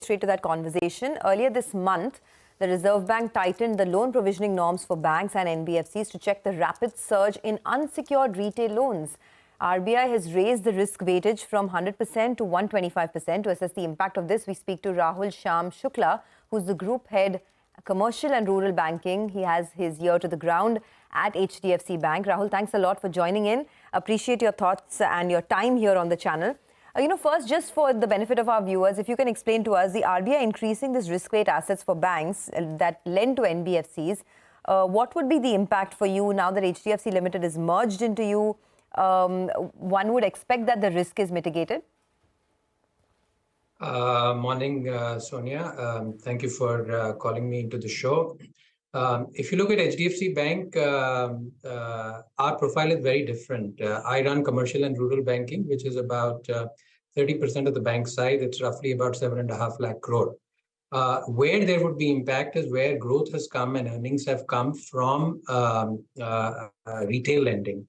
straight to that conversation. Earlier this month, the Reserve Bank tightened the loan provisioning norms for banks and NBFCs to check the rapid surge in unsecured retail loans. RBI has raised the risk weightage from 100% to 125%. To assess the impact of this, we speak to Rahul Shyam Shukla, who's the Group Head, Commercial and Rural Banking. He has his ear to the ground at HDFC Bank. Rahul, thanks a lot for joining in. Appreciate your thoughts and your time here on the channel. First, just for the benefit of our viewers, if you can explain to us, the RBI increasing this risk weight assets for banks that lend to NBFCs, what would be the impact for you now that HDFC Limited is merged into you? One would expect that the risk is mitigated. Morning, Sonia. Thank you for calling me into the show. If you look at HDFC Bank, our profile is very different. I run commercial and rural banking, which is about 30% of the bank size. It's roughly about 7.5 lakh crore. Where there would be impact is where growth has come and earnings have come from retail lending.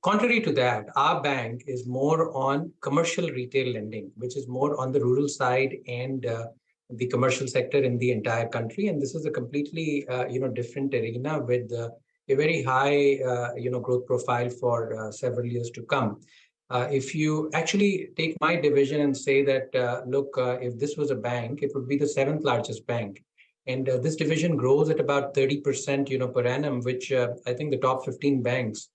Contrary to that, our bank is more on commercial retail lending, which is more on the rural side and the commercial sector in the entire country. And this is a completely different arena with a very high growth profile for several years to come. If you actually take my division and say that, if this was a bank, it would be the 7th largest bank. And this division grows at about 30% per annum, which I think the top 15 banks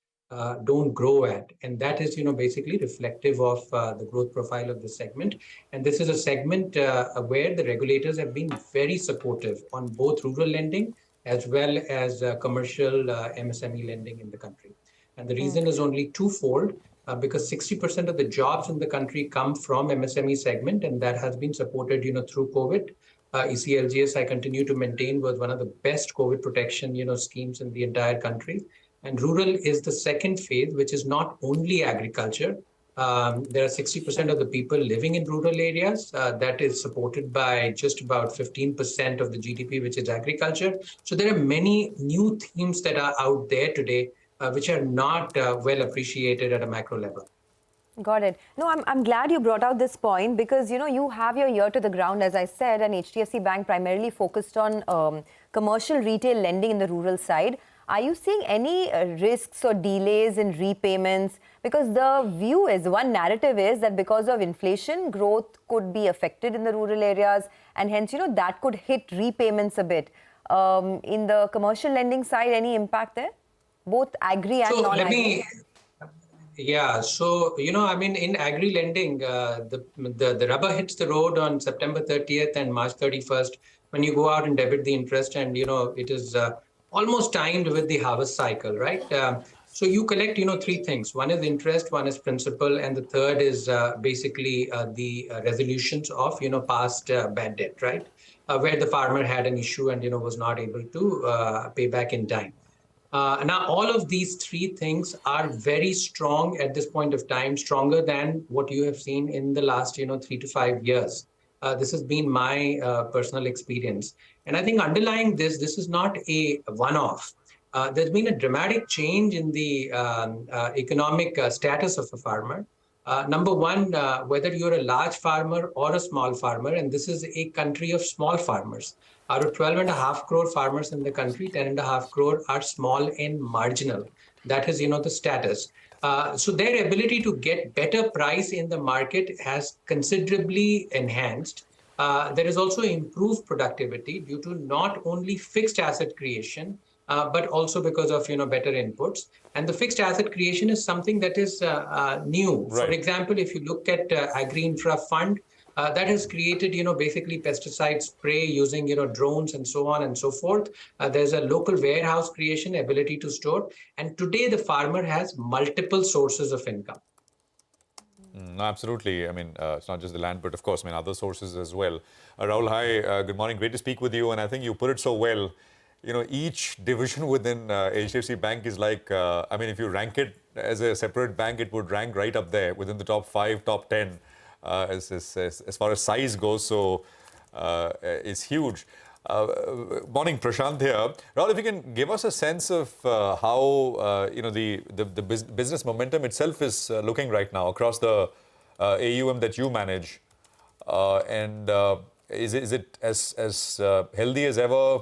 don't grow at. And that is, basically reflective of the growth profile of the segment. And this is a segment where the regulators have been very supportive on both rural lending as well as commercial MSME lending in the country. And the reason is only twofold, because 60% of the jobs in the country come from MSME segment, and that has been supported, through COVID. ECLGS, I continue to maintain, was one of the best COVID protection, schemes in the entire country. And rural is the second phase, which is not only agriculture. There are 60% of the people living in rural areas. That is supported by just about 15% of the GDP, which is agriculture. So there are many new themes that are out there today, which are not well appreciated at a macro level. Got it. No, I'm glad you brought out this point because, you have your ear to the ground, as I said, and HDFC Bank primarily focused on commercial retail lending in the rural side. Are you seeing any risks or delays in repayments? Because the view is, one narrative is that because of inflation, growth could be affected in the rural areas and hence, that could hit repayments a bit. In the commercial lending side, any impact there? Both agri and non-agri? In agri lending, the rubber hits the road on September 30th and March 31st when you go out and debit the interest, and, it is almost timed with the harvest cycle, right? So you collect, three things. One is interest, one is principal, and the third is basically the resolutions of, past bad debt, right? Where the farmer had an issue and, was not able to pay back in time. Now, all of these three things are very strong at this point of time, stronger than what you have seen in the last, 3 to 5 years. This has been my personal experience. And I think underlying this is not a one-off. There's been a dramatic change in the economic status of a farmer. Number one, whether you're a large farmer or a small farmer, and this is a country of small farmers. Out of 12.5 crore farmers in the country, 10.5 crore are small and marginal. That is, the status. So their ability to get better price in the market has considerably enhanced. There is also improved productivity due to not only fixed asset creation, but also because of better inputs. And the fixed asset creation is something that is new. Right. For example, if you look at Agri Infra Fund, that has created, basically pesticide spray using, drones and so on and so forth. There's a local warehouse creation, ability to store. And today the farmer has multiple sources of income. No, absolutely. I mean, it's not just the land, but of course, other sources as well. Rahul, hi, good morning. Great to speak with you. And I think you put it so well. Each division within HDFC Bank is like, if you rank it as a separate bank, it would rank right up there within the top 5, top 10. As far as size goes, so it's huge. Morning, Prashant here. Rahul, if you can give us a sense of how the business momentum itself is looking right now across the AUM that you manage. And is it as healthy as ever?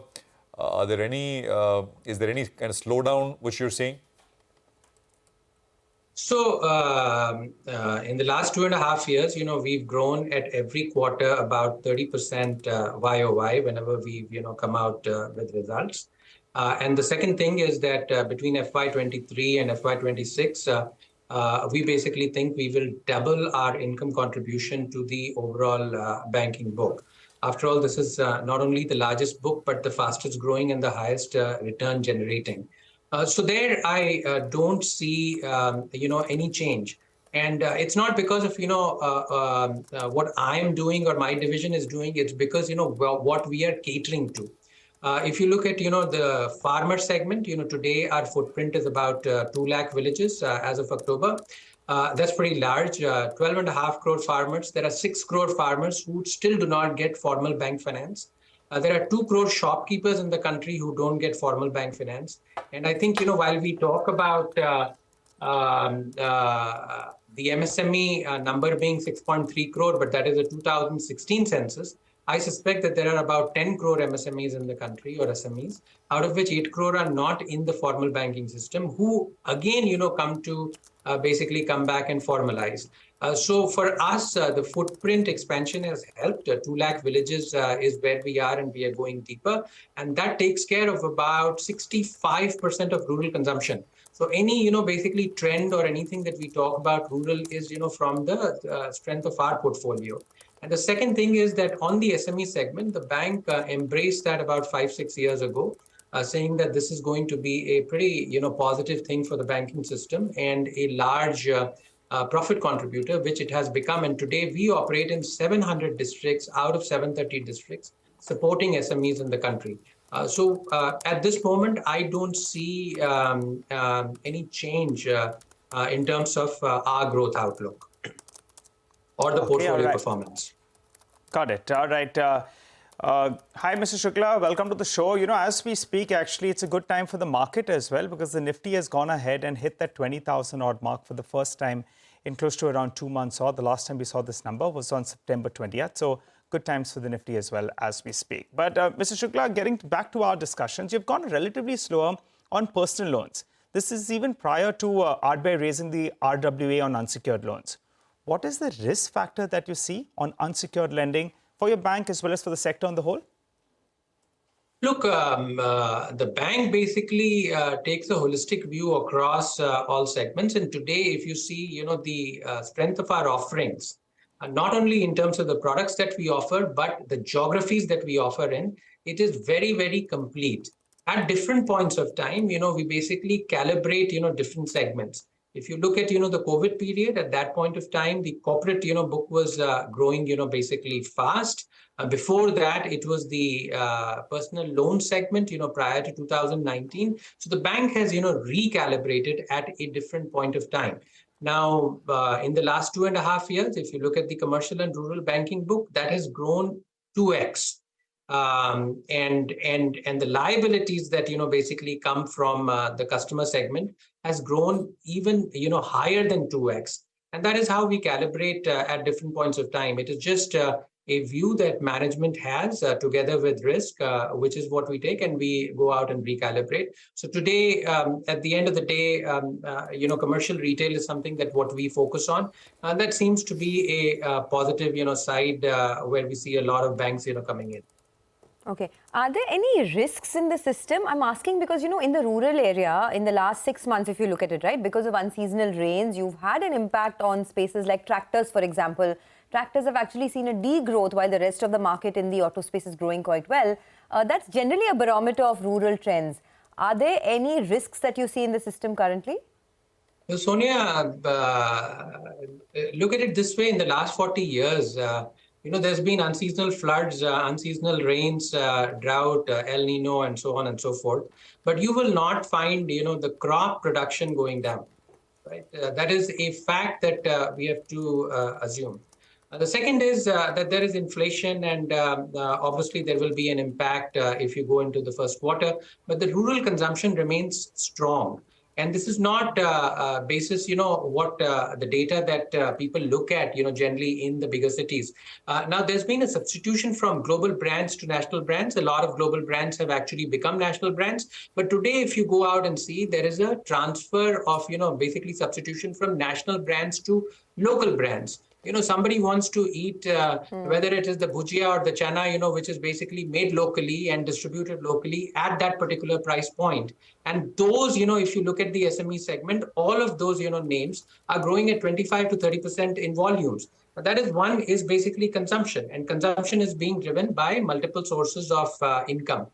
Is there any kind of slowdown which you're seeing? So in the last 2.5 years, we've grown at every quarter about 30% YOY whenever we've, come out with results. And the second thing is that between FY23 and FY26, we basically think we will double our income contribution to the overall banking book. After all, this is not only the largest book, but the fastest growing and the highest return generating. So there, I don't see, any change. And it's not because of, what I'm doing or my division is doing. It's because, what we are catering to. If you look at, the farmer segment, today our footprint is about 2 lakh villages as of October. That's pretty large, 12.5 crore farmers. There are 6 crore farmers who still do not get formal bank finance. There are 2 crore shopkeepers in the country who don't get formal bank finance. And I think, while we talk about the MSME number being 6.3 crore, but that is a 2016 census, I suspect that there are about 10 crore MSMEs in the country or SMEs, out of which 8 crore are not in the formal banking system, who again, come to basically come back and formalize. So for us, the footprint expansion has helped. 2 lakh villages is where we are, and we are going deeper. And that takes care of about 65% of rural consumption. So any, basically trend or anything that we talk about rural is, from the strength of our portfolio. And the second thing is that on the SME segment, the bank embraced that about 5-6 years ago, saying that this is going to be a pretty, positive thing for the banking system and a large profit contributor, which it has become. And today we operate in 700 districts out of 730 districts, supporting SMEs in the country. So at this moment, I don't see any change in terms of our growth outlook or the portfolio performance. Got it. All right. Hi, Mr. Shukla. Welcome to the show. As we speak, actually, it's a good time for the market as well, because the Nifty has gone ahead and hit that 20,000 odd mark for the first time in close to around 2 months. Or the last time we saw this number was on September 20th. So good times for the Nifty as well as we speak. But Mr. Shukla, getting back to our discussions, you've gone relatively slower on personal loans. This is even prior to RBI raising the RWA on unsecured loans. What is the risk factor that you see on unsecured lending for your bank as well as for the sector on the whole? Look, the bank basically takes a holistic view across all segments. And today, if you see, the strength of our offerings, not only in terms of the products that we offer, but the geographies that we offer in, it is very, very complete. At different points of time, we basically calibrate, different segments. If you look at, the COVID period, at that point of time, the corporate, book was growing, basically fast. Before that, it was the personal loan segment, prior to 2019. So the bank has, recalibrated at a different point of time. Now, in the last 2.5 years, if you look at the commercial and rural banking book, that has grown 2x. And the liabilities that basically come from the customer segment has grown even higher than 2x, and that is how we calibrate at different points of time. It is just a view that management has together with risk, which is what we take, and we go out and recalibrate. So today, at the end of the day, commercial retail is something that what we focus on, and that seems to be a positive side where we see a lot of banks coming in. Okay. Are there any risks in the system? I'm asking because, in the rural area, in the last 6 months, if you look at it, right, because of unseasonal rains, you've had an impact on spaces like tractors, for example. Tractors have actually seen a degrowth while the rest of the market in the auto space is growing quite well. That's generally a barometer of rural trends. Are there any risks that you see in the system currently? So, Sonia, look at it this way. In the last 40 years, there's been unseasonal floods, unseasonal rains, drought, El Nino, and so on and so forth. But you will not find, the crop production going down, right? That is a fact that we have to assume. The second is that there is inflation, and obviously there will be an impact if you go into the first quarter. But the rural consumption remains strong. And this is not basis, what the data that people look at, generally in the bigger cities. Now, there's been a substitution from global brands to national brands. A lot of global brands have actually become national brands. But today, if you go out and see, there is a transfer of, basically substitution from national brands to local brands. Somebody wants to eat, whether it is the bhujia or the chana, which is basically made locally and distributed locally at that particular price point. And those, if you look at the SME segment, all of those, names are growing at 25 to 30% in volumes. That is one is basically consumption, and consumption is being driven by multiple sources of income.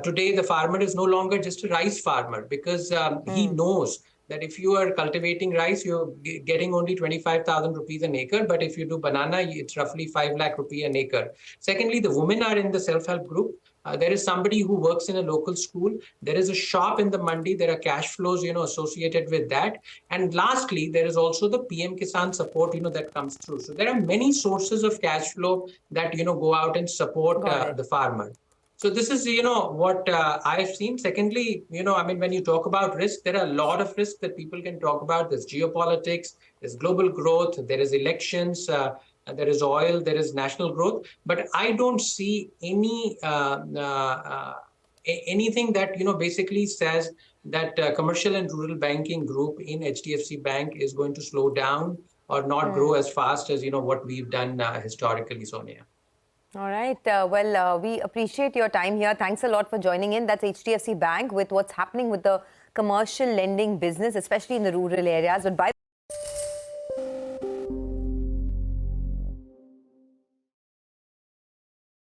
Today, the farmer is no longer just a rice farmer because he knows that if you are cultivating rice, you're getting only 25,000 rupees an acre. But if you do banana, it's roughly 5 lakh rupee an acre. Secondly, the women are in the self-help group. There is somebody who works in a local school. There is a shop in the mandi. There are cash flows, associated with that. And lastly, there is also the PM Kisan support, that comes through. So there are many sources of cash flow that, go out and support the farmer. So this is, what I've seen. Secondly, when you talk about risk, there are a lot of risks that people can talk about. There's geopolitics, there's global growth, there is elections, there is oil, there is national growth. But I don't see any anything that, basically says that commercial and rural banking group in HDFC Bank is going to slow down or not grow as fast as, what we've done historically, Sonia. All right. We appreciate your time here. Thanks a lot for joining in. That's HDFC Bank with what's happening with the commercial lending business, especially in the rural areas. But by